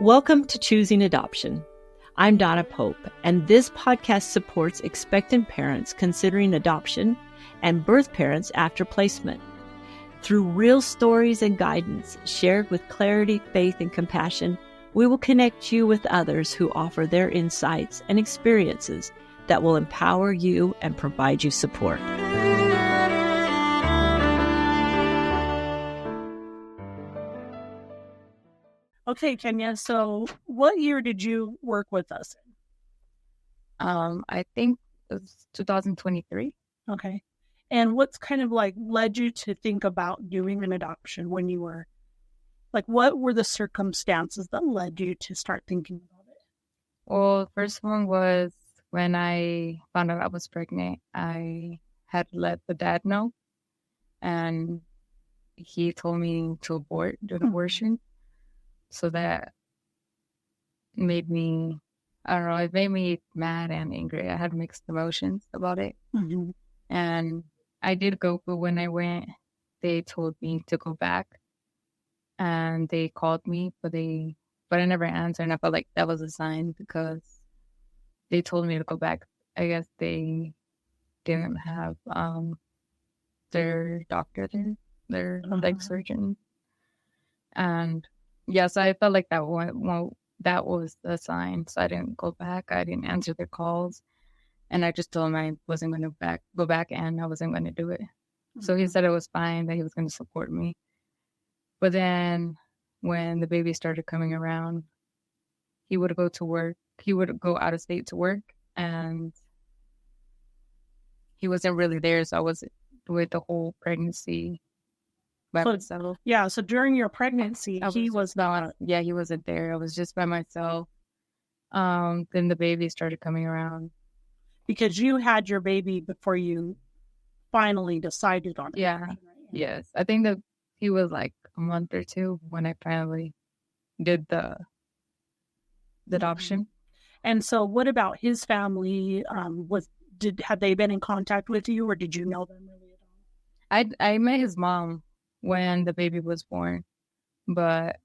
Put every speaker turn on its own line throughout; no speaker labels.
Welcome to Choosing Adoption. I'm Donna Pope, and this podcast supports expectant parents considering adoption and birth parents after placement. Through real stories and guidance shared with clarity, faith, and compassion, we will connect you with others who offer their insights and experiences that will empower you and provide you support.
Okay, Kenia, so what year did you work with us in?
I think it was 2023.
Okay. And what's kind of like led you to think about doing an adoption when you were, like, what were the circumstances that led you to start thinking about it?
Well, the first one was when I found out I was pregnant. I had let the dad know, and he told me to do an abortion. So that made me, I don't know, it made me mad and angry. I had mixed emotions about it.
Mm-hmm.
And I did go, but when I went, they told me to go back. And they called me, but I never answered. And I felt like that was a sign because they told me to go back. I guess they didn't have their doctor there, their like surgeon. And yeah, so I felt like that was a sign. So I didn't go back. I didn't answer their calls, and I just told him I wasn't going to go back, and I wasn't going to do it. Mm-hmm. So he said it was fine, that he was going to support me. But then, when the baby started coming around, he would go to work. He would go out of state to work, and he wasn't really there. So I was with the whole pregnancy.
So during your pregnancy, he was not.
Yeah, he wasn't there. I was just by myself. Then the baby started coming around.
Because you had your baby before you finally decided on it.
Yeah. Right? Yes. I think that he was like a month or two when I finally did the adoption.
And so what about his family? Had they been in contact with you, or did you know them really at all?
I met his mom when the baby was born, but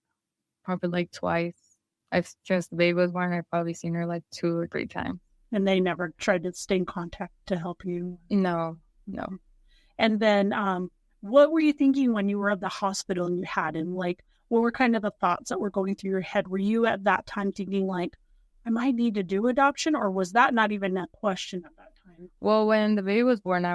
probably like twice. Since the baby was born, I've probably seen her like 2 or 3 times.
And they never tried to stay in contact to help you?
No.
And then what were you thinking when you were at the hospital and you had him? Like, what were kind of the thoughts that were going through your head? Were you at that time thinking like, I might need to do adoption, or was that not even a question at that time?
Well, when the baby was born, I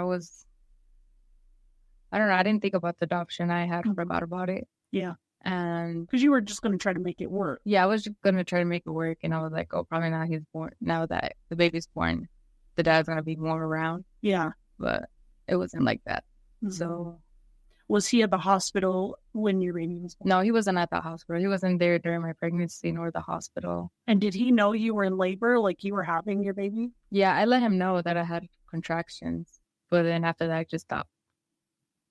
don't know. I didn't think about the adoption. I had forgot about it.
Yeah.
And
because you were just going to try to make it work.
Yeah, I was just going to try to make it work. And I was like, oh, probably now he's born. Now that the baby's born, the dad's going to be more around.
Yeah.
But it wasn't like that.
Mm-hmm.
So.
Was he at the hospital when your baby was born?
No, he wasn't at the hospital. He wasn't there during my pregnancy nor the hospital.
And did he know you were in labor, like you were having your baby?
Yeah, I let him know that I had contractions. But then after that, I just stopped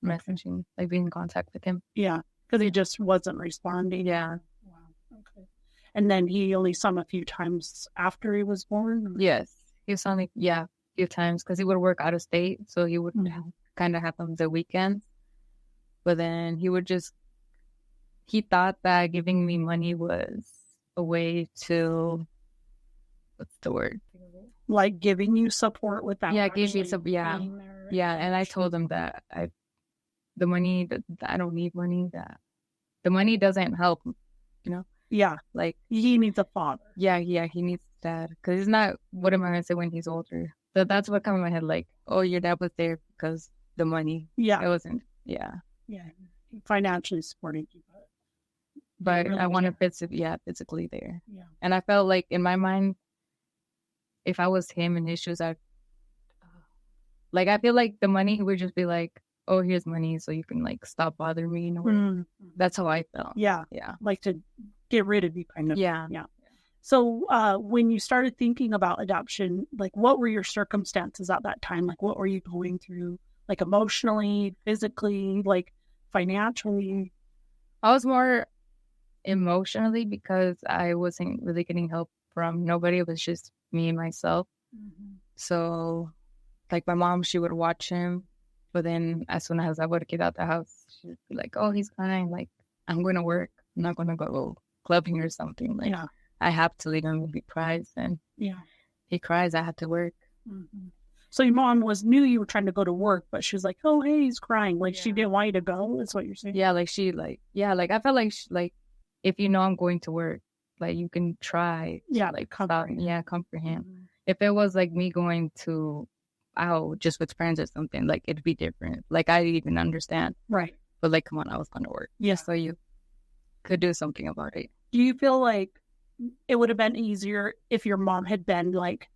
messaging, like being in contact with him.
Yeah, because he just wasn't responding.
Yeah.
Wow. Okay. And then he only saw him a few times after he was born? Or? Yes.
He saw me, a few times because he would work out of state. So he would kind of have them the weekends. But then he thought that giving me money was a way to, what's the word?
Like giving you support without.
Yeah, gave me some, yeah. And I told him that the money, I don't need money, that the money doesn't help, you know?
Yeah.
Like,
he needs a father.
Yeah, he needs dad. Because it's not, what am I going to say when he's older? So that's what came in my head, like, oh, your dad was there because the money.
Yeah.
It wasn't, yeah.
Yeah, financially supporting you.
But really I want to physically there.
Yeah.
And I felt like in my mind, if I was him in his shoes, I feel like the money, he would just be like, oh, here's money so you can like stop bothering me. That's how I felt.
Yeah.
Yeah.
Like to get rid of you kind of.
Yeah.
Yeah. So when you started thinking about adoption, like what were your circumstances at that time? Like what were you going through? Like emotionally, physically, like financially?
I was more emotionally because I wasn't really getting help from nobody. It was just me and myself. Mm-hmm. So like my mom, she would watch him. But then as soon as I would get out the house, she'd be like, oh, he's fine. Like, I'm going to work. I'm not going to go clubbing or something. Like,
Yeah.
I have to leave him if he cries, and he cries, I have to work.
Mm-hmm. So your mom knew you were trying to go to work, but she was like, "Oh, hey, he's crying." Like she didn't want you to go. That's what you're saying.
Yeah, like I felt like if you know I'm going to work, like you can try. Like
comfort him.
Yeah, comfort him. Mm-hmm. If it was like me going out just with friends or something, like it'd be different. Like I even understand.
Right.
But like, come on, I was going to work.
Yeah.
So you could do something about it.
Do you feel like it would have been easier if your mom had been like,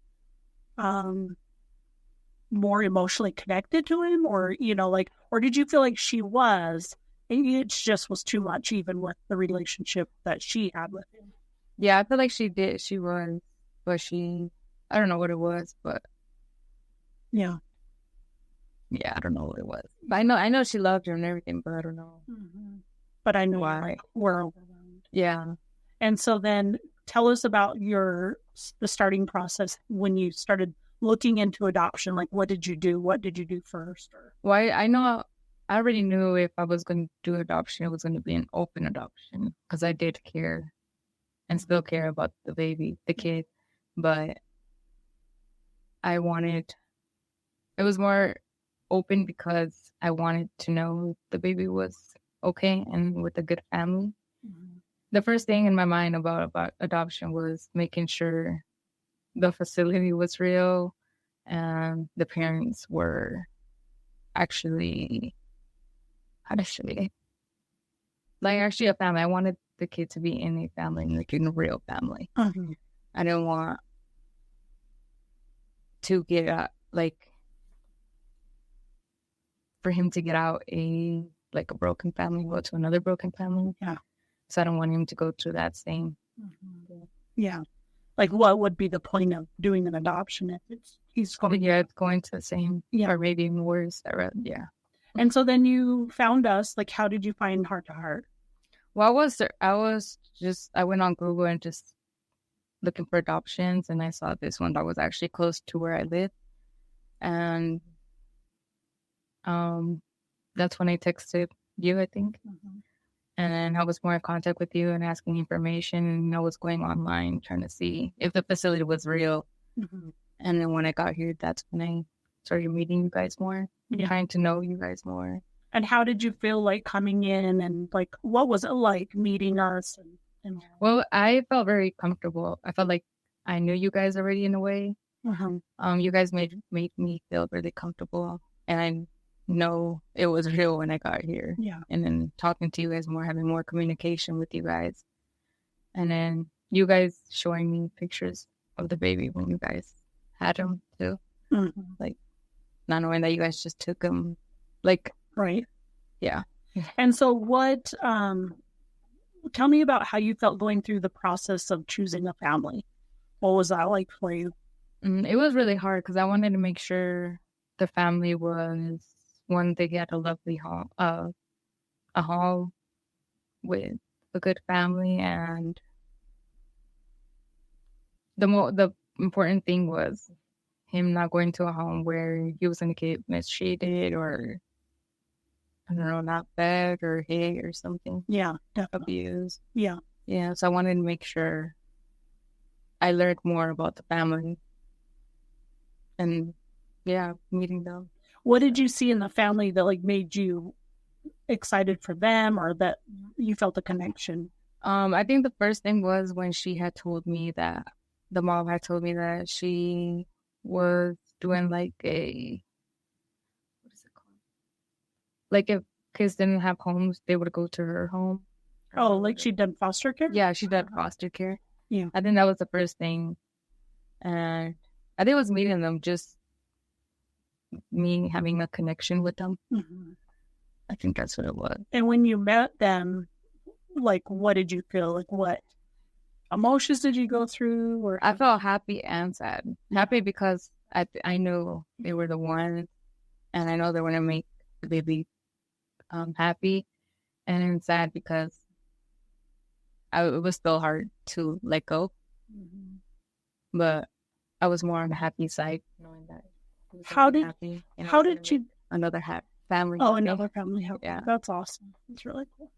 more emotionally connected to him, or or did you feel like she was, and it just was too much even with the relationship that she had with him?
Yeah, I feel like she was, but I don't know what it was, but
yeah,
I don't know what it was. But I know she loved her and everything, but I don't know.
Mm-hmm. But I know why we're overwhelmed.
Yeah.
And so then tell us about the starting process when you started looking into adoption. Like, what did you do? What did you do first?
Well, I already knew if I was going to do adoption, it was going to be an open adoption, because I did care and still care about the kid. But it was more open because I wanted to know the baby was okay and with a good family. Mm-hmm. The first thing in my mind about adoption was making sure the facility was real and the parents were actually, actually a family. I wanted the kid to be in a family, like in a real family. Mm-hmm. I didn't want to get out, for him to get out a broken family, go to another broken family.
Yeah.
So I don't want him to go through that same.
Mm-hmm. Yeah. Like, what would be the point of doing an adoption if he's going?
Yeah, it's going to the same, or maybe even worse. Yeah.
And so then you found us. Like, how did you find Heart to Heart?
Well, I went on Google and just looking for adoptions, and I saw this one that was actually close to where I live, and that's when I texted you, I think. Mm-hmm. And then I was more in contact with you and asking information, and I was going online trying to see if the facility was real. Mm-hmm. And then when I got here, that's when I started meeting you guys more, trying to know you guys more.
And how did you feel like coming in, and like, what was it like meeting us?
Well, I felt very comfortable. I felt like I knew you guys already in a way. Mm-hmm. You guys made me feel really comfortable, and I know it was real when I got here.
Yeah.
And then talking to you guys more, having more communication with you guys. And then you guys showing me pictures of the baby when you guys had him too. Mm-hmm. Like, not knowing that you guys just took him. Like,
right.
Yeah.
And so what, tell me about how you felt going through the process of choosing a family. What was that like for you?
It was really hard because I wanted to make sure the family was one, they had a lovely home, a home with a good family, and the important thing was him not going to a home where he was going to get mistreated or, I don't know, not fed or hit or something.
Yeah, definitely.
Abused.
Yeah.
Yeah, so I wanted to make sure I learned more about the family and, meeting them.
What did you see in the family that like made you excited for them, or that you felt a connection?
I think the first thing was when the mom had told me that she was doing like what is it called? Like if kids didn't have homes, they would go to her home.
Oh, like she did foster care?
Yeah, she did foster care.
Yeah.
I think that was the first thing. And I think it was meeting them, just me having a connection with them. Mm-hmm. I think that's what it was.
And when you met them, like, what did you feel? Like, what emotions did you go through? Or
I felt happy and sad. Happy because I knew they were the one, and I know they were going to make the baby happy. And then sad because it was still hard to let go. Mm-hmm. But I was more on the happy side, knowing that.
How did you?
Another family.
Oh, another family.
Yeah.
That's awesome. That's really cool.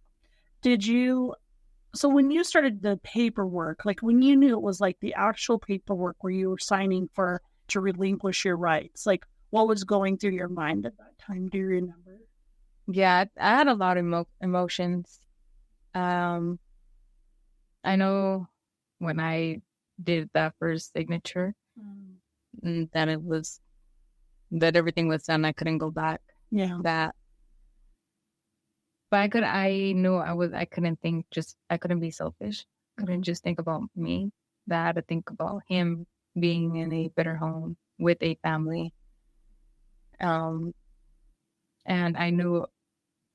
Did you? So when you started the paperwork, like when you knew it was like the actual paperwork where you were signing to relinquish your rights, like what was going through your mind at that time? Do you remember?
Yeah, I had a lot of emotions. I know when I did that first signature, that everything was done. I couldn't go back.
Yeah.
But I couldn't I couldn't be selfish. I couldn't just think about me. That I had to think about him being in a better home with a family. And I knew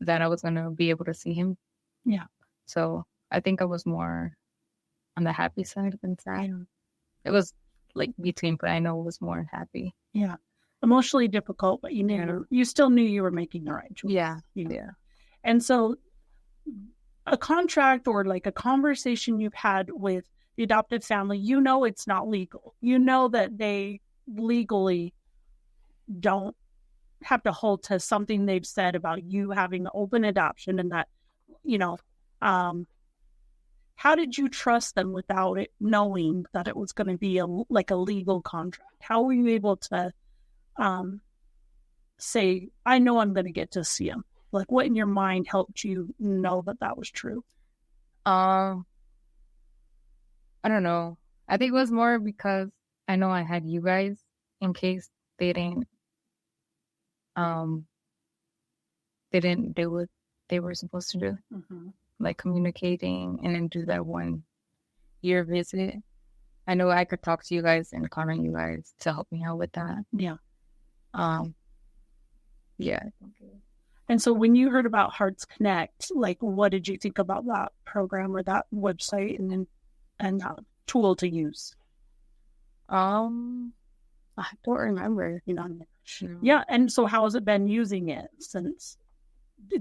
that I was going to be able to see him.
Yeah.
So I think I was more on the happy side than sad. It was like between, but I know it was more happy.
Yeah. Emotionally difficult, but you still knew you were making the right choice.
Yeah.
Yeah. And so a contract or like a conversation you've had with the adoptive family, it's not legal. You know that they legally don't have to hold to something they've said about you having open adoption and that, how did you trust them without it knowing that it was going to be a legal contract? How were you able to say, I know I'm going to get to see him? Like, what in your mind helped you know that was true?
I don't know. I think it was more because I know I had you guys in case they didn't do what they were supposed to do, like communicating and then do that 1 year visit. I know I could talk to you guys and call on you guys to help me out with that.
Yeah.
Yeah.
And so when you heard about Hearts Connect, like, what did you think about that program or that website and that tool to use?
I don't remember.
Yeah. And so how has it been using it since?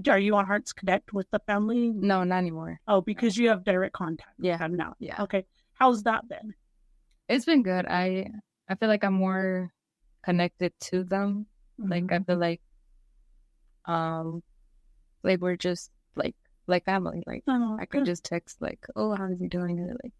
Are you on Hearts Connect with the family?
No, not anymore.
Oh, because you have direct contact with them now.
Yeah.
Okay. How's that been?
It's been good. I feel like I'm more connected to them. Like I feel like we're just like family. Like I can just text like, oh, how's he doing? Like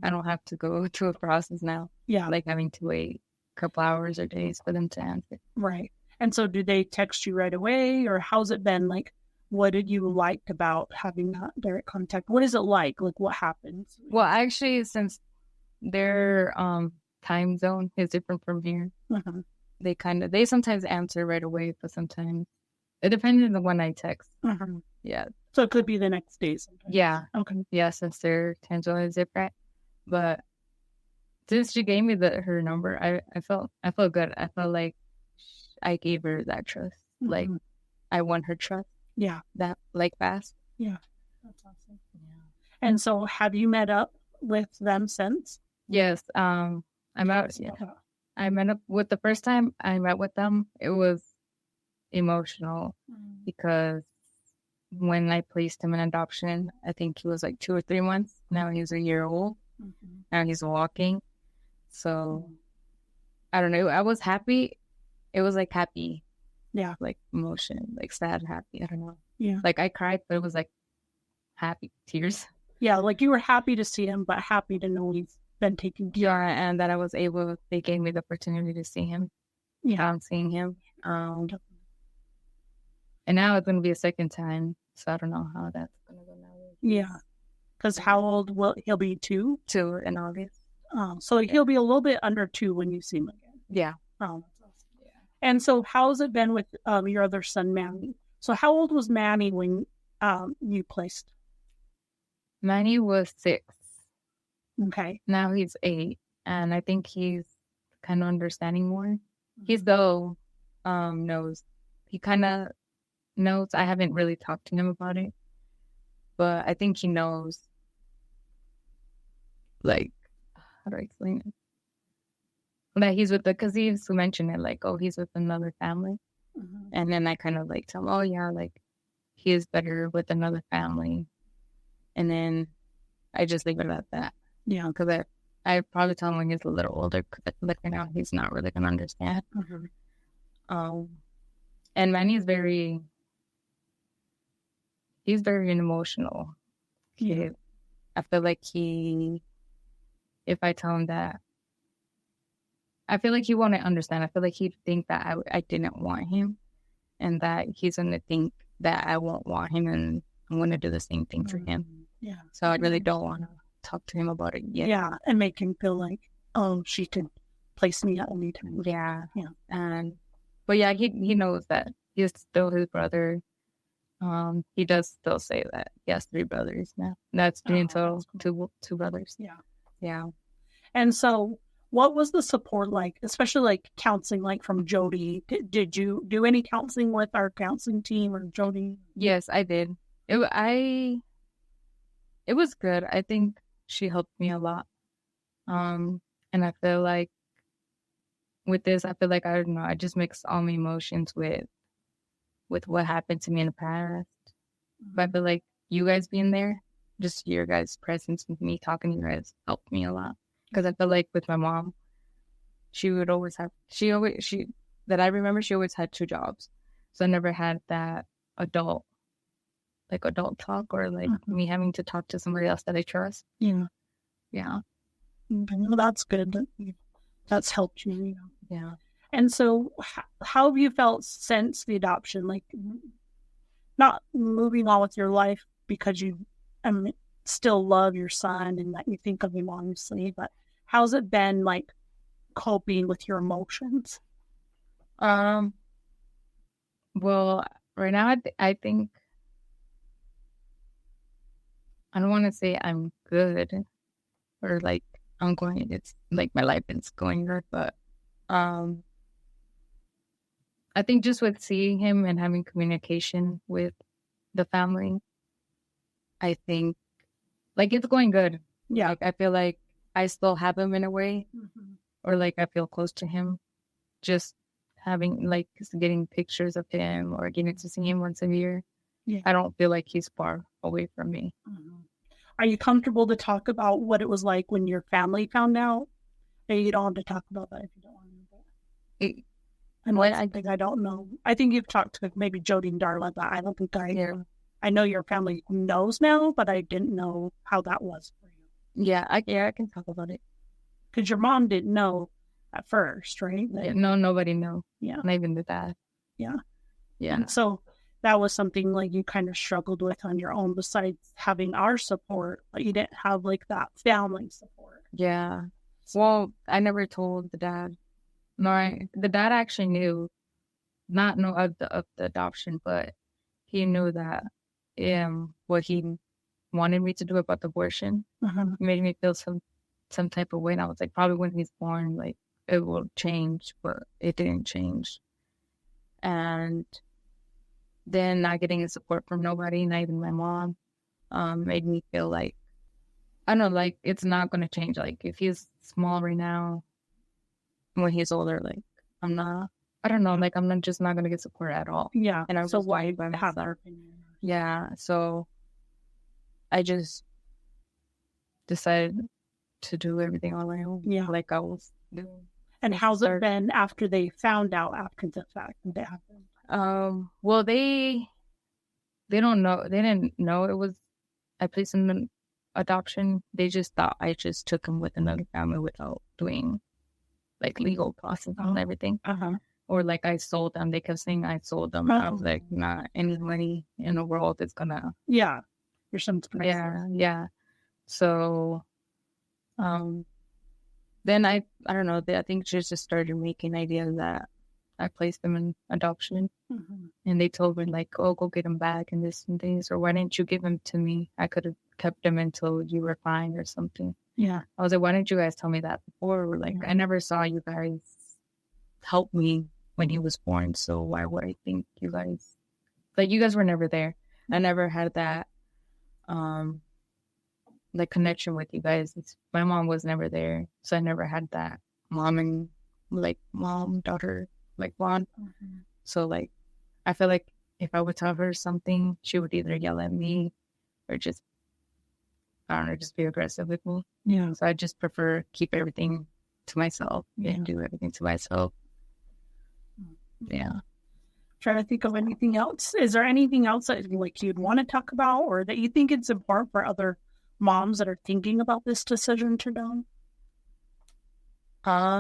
I don't have to go through a process now.
Yeah.
Like having to wait a couple hours or days for them to answer.
Right. And so do they text you right away, or how's it been? Like, what did you like about having that direct contact? What is it like? Like, what happens?
Well, actually, since their time zone is different from here, they sometimes answer right away, but sometimes it depends on the one I text. Yeah.
So it could be the next day sometimes.
Yeah.
Okay.
Yeah, since their time zone is different. But since she gave me her number, I felt good. I felt like I gave her that trust. Like I won her trust.
Yeah.
That fast.
Yeah. That's awesome. Yeah. And so have you met up with them since?
Yes. I met up with the first time I met with them. It was emotional because when I placed him in adoption, I think he was like 2 or 3 months. Now he's a year old. Now he's walking. So I don't know. I was happy. It was like happy.
Yeah.
Like emotion, like sad, happy. I don't know.
Yeah.
Like I cried, but it was like happy tears.
Yeah. Like you were happy to see him, but happy to know he's been taken care of.
Yeah. And that they gave me the opportunity to see him.
Yeah.
I'm seeing him. And now it's going to be a second time. So I don't know how that's going to go now.
Yeah. Because how old will he'll be? 2?
2 in August.
So he'll be a little bit under 2 when you see him again.
Yeah.
Oh, that's awesome. Yeah. And so how's it been with your other son, Manny? So how old was Manny when you placed?
Manny was 6.
Okay.
Now he's 8. And I think he's kind of understanding more. He still knows. He kind of knows. I haven't really talked to him about it. But I think he knows, like, how do I explain it? That he's because he used to mention it, like, oh, he's with another family. And then I kind of like tell him, oh, yeah, like, he is better with another family. And then I just leave it at that.
Yeah.
Because I probably tell him when he's a little older, like, you know, he's not really going to understand. And Manny's he's very emotional.
Yeah.
I feel like if I tell him that, I feel like he won't understand. I feel like he'd think that I didn't want him, and that he's going to think that I won't want him, and I'm going to do the same thing for him.
Yeah.
So I really don't want to talk to him about it yet.
Yeah, and make him feel like, oh, she could place me at any time.
Yeah.
Yeah.
But yeah, he knows that he's still his brother. He does still say that he has 3 brothers now. That's 3 in total, cool. two brothers.
Yeah.
Yeah.
And so what was the support like, especially like counseling, like from Jody? Did you do any counseling with our counseling team or Jody?
Yes, I did. It was good. I think she helped me a lot. And I feel like with this, I feel like, I don't know, I just mix all my emotions with what happened to me in the past. But I feel like you guys being there, just your guys' presence with me talking to you guys helped me a lot. Because I feel like with my mom, she always had 2 jobs. So I never had that adult talk, or like me having to talk to somebody else that I trust.
Yeah.
Yeah.
Well, that's good. That's helped you, you know.
Yeah.
And so how have you felt since the adoption? Like, not moving on with your life because you still love your son and that you think of him honestly, but how's it been like coping with your emotions?
Well, right now I think, I don't want to say I'm good, or like it's like my life is going good, but I think just with seeing him and having communication with the family, I think like it's going good.
Yeah.
Like I feel like I still have him in a way, or like I feel close to him. Just having like getting pictures of him or getting to see him once a year.
Yeah.
I don't feel like he's far away from me.
Are you comfortable to talk about what it was like when your family found out? Maybe you don't have to talk about that if you don't want to. I don't know. I think you've talked to maybe Jody and Darla, but I don't think I know your family knows now, but I didn't know how that was for you.
Yeah, I can talk about it.
Because your mom didn't know at first, right?
No, nobody knew.
Yeah.
Not even the dad.
Yeah.
Yeah.
And so that was something like you kind of struggled with on your own, besides having our support, but you didn't have like that family support.
Yeah. Well, I never told the dad. The dad actually knew, not know of the adoption, but he knew that what he wanted me to do about the abortion made me feel some type of way. And I was like, probably when he's born, like it will change, but it didn't change. And then not getting the support from nobody, not even my mom, made me feel like, I don't know, like it's not going to change. Like if he's small right now, when he's older, like I'm not just not going to get support at all.
Yeah.
And I
so
was
why
by
have
myself.
their opinion?
Yeah. So I just decided to do everything on my own.
Yeah.
Like I was doing.
And how's it been after they found out after the fact that happened?
Well, they don't know. They didn't know it was, I placed him in adoption. They just thought I just took him with another family without doing like legal process and everything. Or like I sold them. They kept saying I sold them. I was like, not any money in the world is gonna.
Yeah. Your son's priceless.
Yeah. So, then I don't know. I think she just started making ideas that I placed them in adoption. And they told me like, oh, go get him back and this and things. Or why didn't you give him to me? I could have kept him until you were fine or something.
Yeah.
I was like, why didn't you guys tell me that before? Like, I never saw you guys help me when he was born. So why would I think you guys, like, you guys were never there. I never had that, like, connection with you guys. My mom was never there. So I never had that mom, daughter, like, bond. So, like, I feel like if I would tell her something, she would either yell at me or just, I don't know, just be aggressive with me.
Yeah.
So I just prefer keep everything to myself and do everything to myself. Yeah.
Trying to think of anything else. Is there anything else that like you'd want to talk about or that you think it's important for other moms that are thinking about this decision to know?
I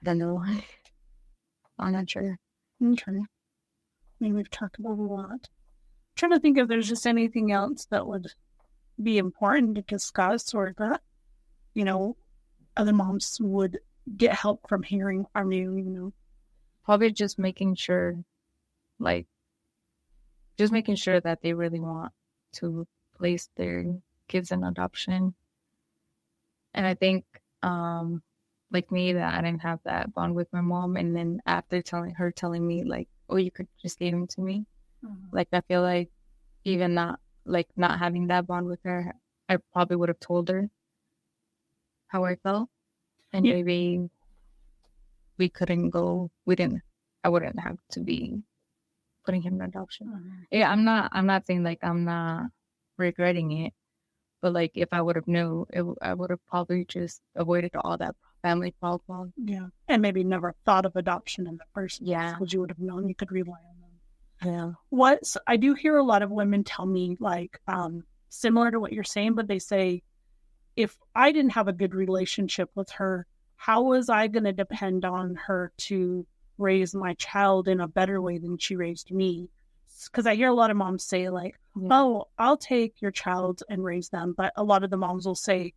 don't know. I'm not sure.
Okay. I mean, we've talked about a lot. I'm trying to think if there's just anything else that would be important to discuss, or that, other moms would get help from hearing from you,
Probably just making sure, that they really want to place their kids in adoption. And I think, like me, that I didn't have that bond with my mom. And then after telling me, like, oh, you could just give him to me.
Mm-hmm.
Like, I feel like even not having that bond with her, I probably would have told her how I felt. And maybe we couldn't go, I wouldn't have to be putting him in adoption.
Mm-hmm.
Yeah, I'm not saying like I'm not regretting it, but like if I would have known, I would have probably just avoided all that family problem.
Yeah, and maybe never thought of adoption in the first place.
Yeah,
because you would have known you could rely on them.
Yeah.
I do hear a lot of women tell me, like, similar to what you're saying, but they say, if I didn't have a good relationship with her, how was I going to depend on her to raise my child in a better way than she raised me? Because I hear a lot of moms say, like, oh, I'll take your child and raise them. But a lot of the moms will say,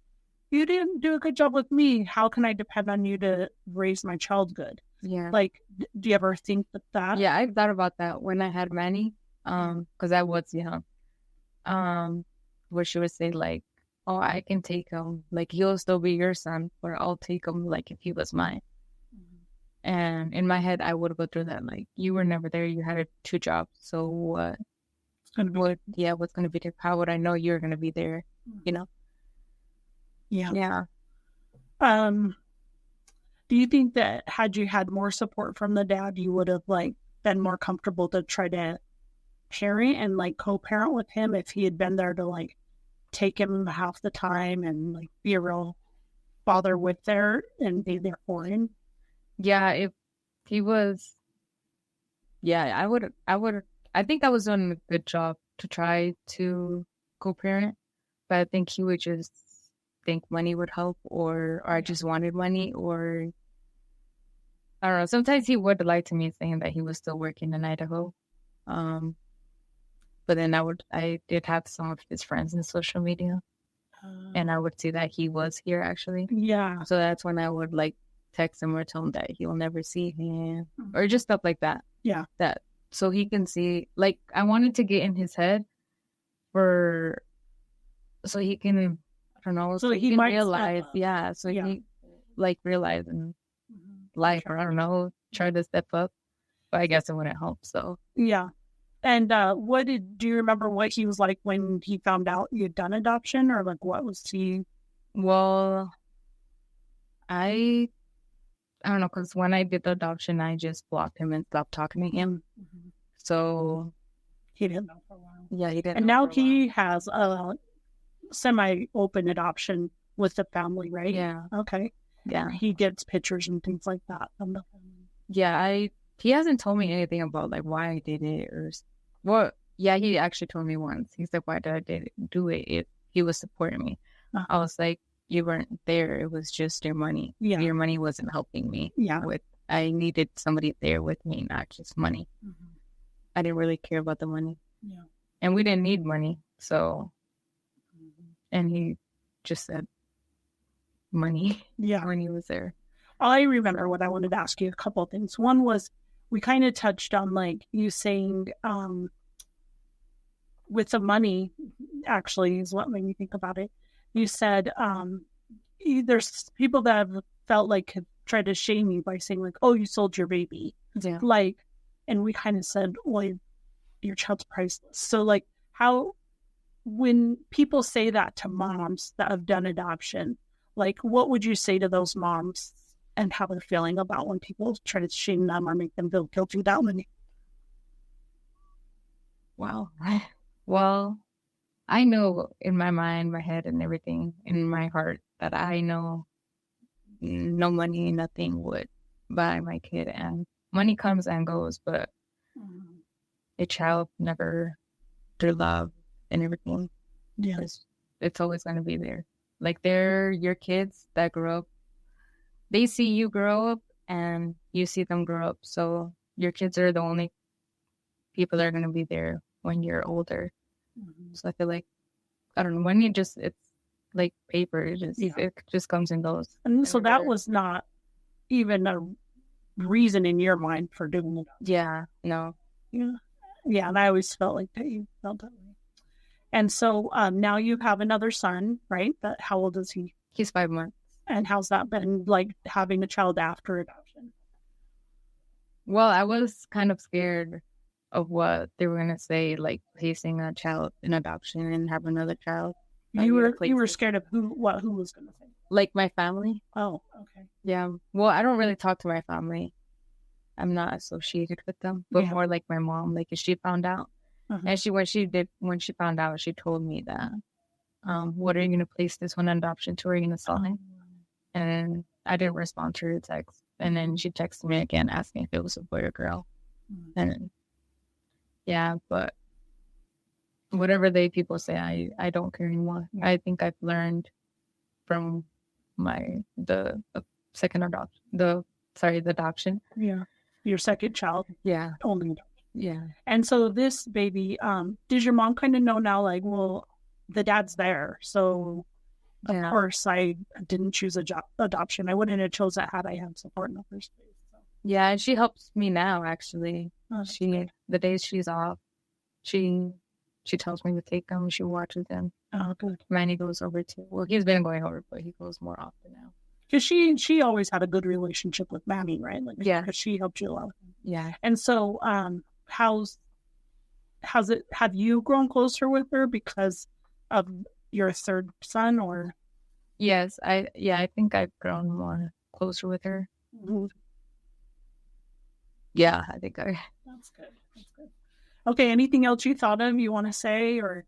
you didn't do a good job with me. How can I depend on you to raise my child good?
Yeah.
Like, do you ever think that?
Yeah, I thought about that when I had Manny, because I was young. Where she would say, like, oh, I can take him. Like, he'll still be your son, or I'll take him, like, if he was mine. Mm-hmm. And in my head, I would go through that. Like, you were never there. You had 2 jobs. So what? What's going to be there? How would I know you're going to be there?
Mm-hmm.
Yeah.
Do you think that had you had more support from the dad, you would have, like, been more comfortable to try to parent and, like, co-parent with him if he had been there to, like, take him half the time and, like, be a real father with there and be there for him?
Yeah, if he was, I think I was doing a good job to try to co-parent, but I think he would just think money would help, or I just wanted money, or I don't know. Sometimes he would lie to me saying that he was still working in Idaho. But then I did have some of his friends in social media, and I would see that he was here actually.
Yeah.
So that's when I would, like, text him or tell him that he will never see him, or just stuff like that.
Yeah.
That so he can see. Like, I wanted to get in his head so he can, I don't know, so he might realize. Yeah. So he, like, realize in life, or I don't know, try to step up. But I guess it wouldn't help. So
yeah. And do you remember what he was like when he found out you had done adoption, or, like, what was he?
Well, I don't know, because when I did the adoption, I just blocked him and stopped talking to him. Mm-hmm. So
he didn't know for a while.
Yeah, he didn't.
And now he has a semi-open adoption with the family, right?
Yeah.
Okay.
Yeah.
He gets pictures and things like that from the family.
Yeah, he hasn't told me anything about, like, why I did it, or yeah, he actually told me once. He said, why did I do it if he was supporting me? Uh-huh. I was like, you weren't there. It was just your money. Yeah. Your money wasn't helping me. Yeah. I needed somebody there with me, not just money. Mm-hmm. I didn't really care about the money. Yeah. And we didn't need money. So, and he just said money. Yeah. When he was there.
I remember what I wanted to ask you, a couple of things. One was, we kind of touched on, like, you saying, with the money, actually, is what made me think about it. You said, there's people that have felt like have tried to shame you by saying, like, oh, you sold your baby. Yeah. Like, and we kind of said, well, your child's priceless. So, like, when people say that to moms that have done adoption, like, what would you say to those moms and how they're feeling about when people try to shame them or make them feel guilty without money?
Wow. Well, I know in my mind, my head, and everything in my heart that I know no money, nothing would buy my kid. And money comes and goes, but a child never, their love, and everything.
Yeah.
It's always going to be there. Like, they're your kids that grow up. They see you grow up and you see them grow up. So your kids are the only people that are going to be there when you're older.
Mm-hmm.
So I feel like, I don't know, when you just, it's like paper. It just comes and goes.
And so that was not even a reason in your mind for doing it.
Yeah, no.
Yeah, and I always felt like that you felt that way. And so now you have another son, right? How old is he?
He's 5 months.
And how's that been, like, having a child after adoption?
Well, I was kind of scared of what they were going to say, like placing a child in adoption and have another child.
You were scared of who was going to say?
Like my family.
Oh, okay.
Yeah. Well, I don't really talk to my family. I'm not associated with them, but more like my mom. Like, if she found out, and when she found out, she told me that, what are you going to place this one in adoption to? Or are you going to sell him? And I didn't respond to her text. And then she texted me again asking if it was a boy or girl. And yeah, but whatever people say, I don't care anymore. I think I've learned from the adoption.
Yeah. Your second child.
Yeah.
Only adoption.
Yeah.
And so this baby, does your mom kind of know now, like, well, the dad's there, so of course I didn't choose adoption. I wouldn't have chose that had I had support in the first place. So.
Yeah, and she helps me now, actually. The days she's off, she tells me to take them. She watches them.
Oh, good.
Manny goes over too. Well, he's been going over, but he goes more often now.
Because she always had a good relationship with Manny, right? Like, because she helped you a lot.
Yeah.
And so, how's it? Have you grown closer with her because of your third son, or?
Yes, I think I've grown more closer with her.
Mm-hmm.
Yeah, I think
That's good. That's good. Okay, anything else you thought of you want to say or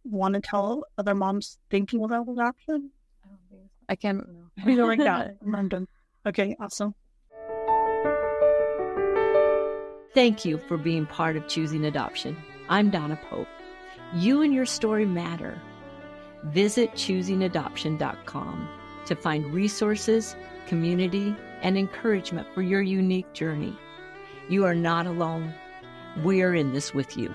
want to tell other moms thinking about adoption?
I don't think so. I can't.
You know, like that. I'm done. Okay, awesome.
Thank you for being part of Choosing Adoption. I'm Donna Pope. You and your story matter. Visit choosingadoption.com to find resources, community, and encouragement for your unique journey. You are not alone. We are in this with you.